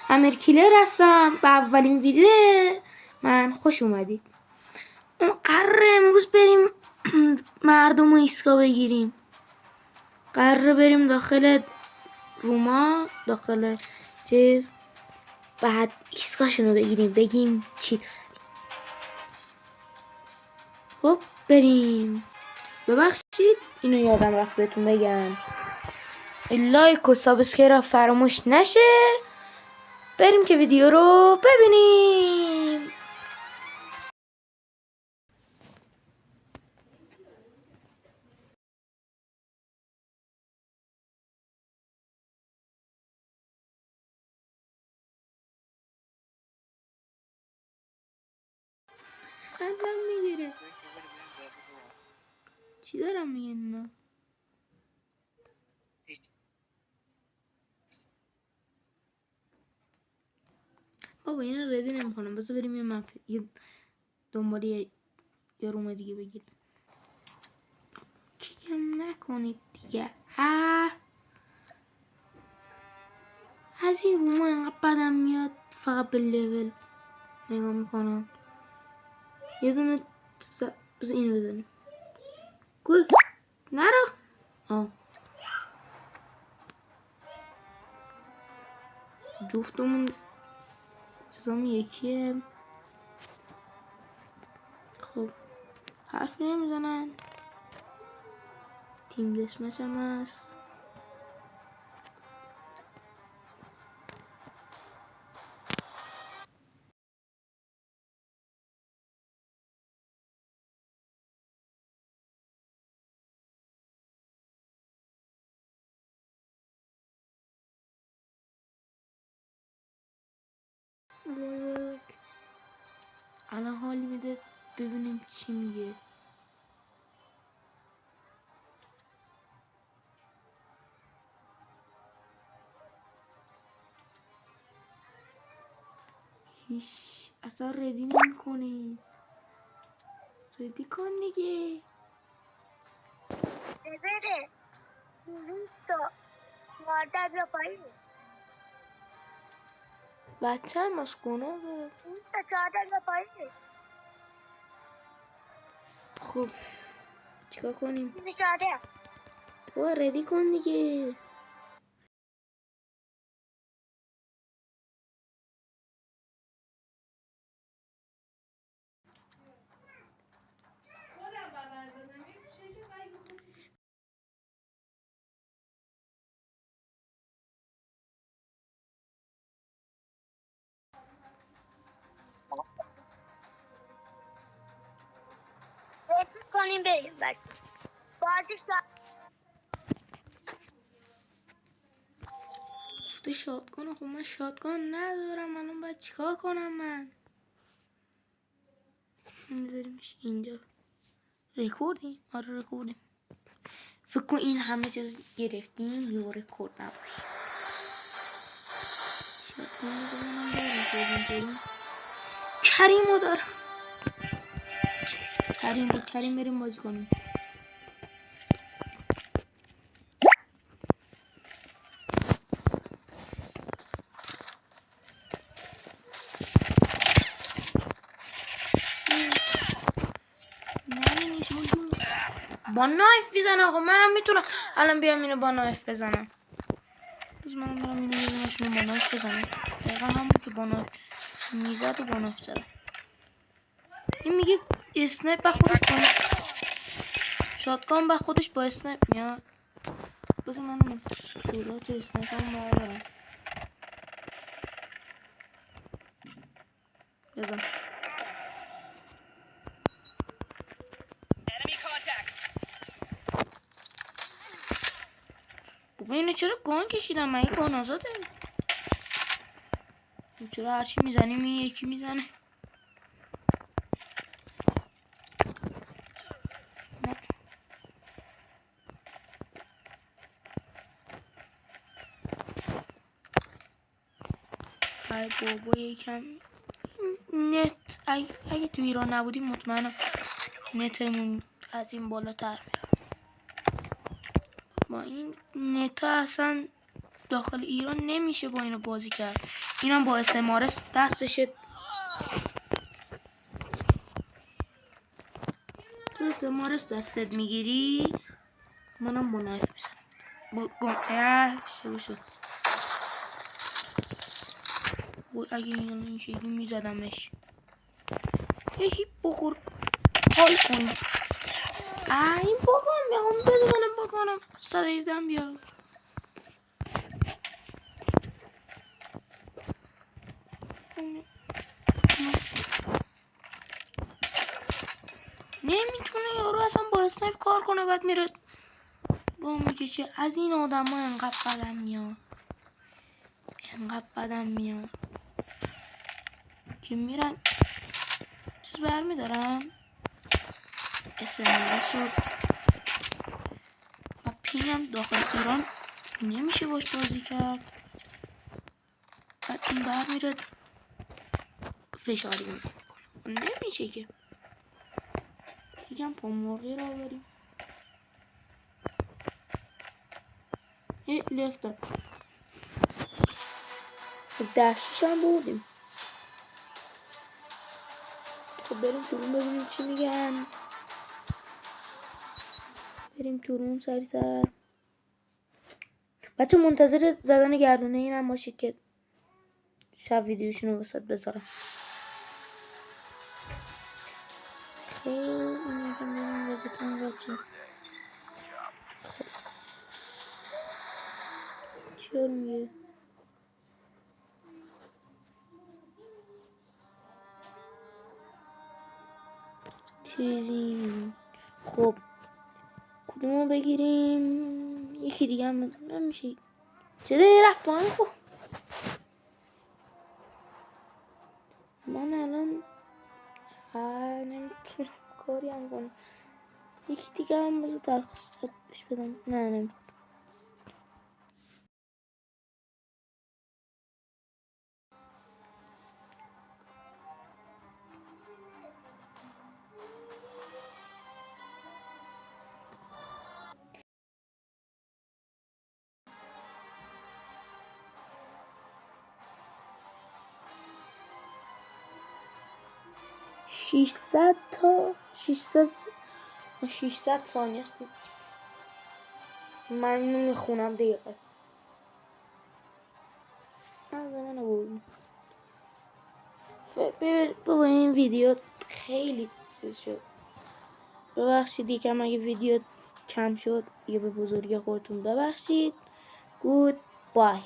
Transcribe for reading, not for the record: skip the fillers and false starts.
امیر کیلر هستم. به اولین ویدیو من خوش اومدید. قراره امروز بریم مردم رو ایسکا بگیریم. قراره بریم داخل روما، داخل چیز، بعد ایسکاشون رو بگیریم، بگیم چی تو زدیم. خب بریم. ببخشید اینو یادم رفت بهتون بگم، لایک و سابسکرایب فراموش نشه. بریم که ویدیو رو ببینیم. قندم میگیره. چی دارم میگن اینا؟ بابا اینا ردی نمیکنم. بذار بریم یه دنبال یه روم دیگه بگیریم. چیکم نکنید دیگه. از این روم اینقدر بدم میاد. فقط به لول نگاه میکنم. یه دونه بذار اینو بزنیم. گل نرو. جفتمون چیزامون یکیه. خب حرفی نمیزنن. تیم دسمش هم هست. الان حالی میده ببینیم چی میگه. هیچ اصلا ردی نمی کنی. ردی کن دیگه. ببره 20 تا مادر بیا پایین. بچه هم از گناه داره. 20 تا چادر بیا پایین. خب چیکار کنیم؟ 20 چادر. بابا ردی کن دیگه. بسید کنیم بریم بچه. بازی گفته شاتگان. خب من شاتگان ندارم. الان باید چیکار کنم من؟ میذاریمش اینجا. رکوردیم؟ آره رکوردیم. فکر کن این همه چیز گرفتیم یه رکورد نباشه. شاتگان دارم. کریمو دارم. کریم بریم بازی کنیم. با نایف بزنه. خب منم میتونم الان بیام اینو با نایف بزنم. بس منم برم اینو بزنم شما با نایف بزنم. دقیقا همون که با نایف میزد و با نایف زدم. این میگه اسنایپ با خودش با شاتگان با خودش با اسنایپ میاد. بس منم صورت اسنایپ هم بردارم. بزن. بابا اینو چرا گان کشیدم؟ من این گان آزاده. چرا هرچی میزنیم این یکی میزنه؟ ای بابا یکم نت اگه تو ایران نبودیم مطمئنم نتمون از این بالاتر میره. با این نت اصلا داخل ایران نمیشه با اینو بازی کرد. اینم با استعمارس دستش تو استعمارس دستت میگیری، منم با نایف میزنم با گم شد. اگه این شکلی میزدمش یکی بخور حال کنی. این بکنم 117 بیا. نمیتونه یارو اصلا با اسنایپ کار کنه، بعد میره گام میکشه. از این آدم ها انقدر بدم میاد که میرن چیز برمیدارم اسنایپر شد و پینم داخل ایران نمیشه باش بازی کرد. بعد این برمیره فشاری میکنه نمیشه که یکم پا مرغی را بریم. لفت داد 10-6 هم بودیم. خب بریم تو روم ببینیم چی میگن. بریم تو روم سریع بچه منتظر زدن گردونه اینم باشید که شب ویدیوشونو وسط بذارم. خیلی اینه که چیار میگه چیزی. خب کدومو بگیریم؟ یکی دیگه هم نمیشه. چرا رفت پایین؟ خب من الان نمیتونم کاری هم کنم. یکی دیگه هم بذار درخواست بهش بدم. نه نمیخوام. تا 600 ثانیه است. من نمیخونم دقیقه. من بود بابا این ویدیو خیلی چیز شد. ببخشید یکم اگه ویدیو کم شد دیگه به بزرگی خودتون ببخشید. گود بای.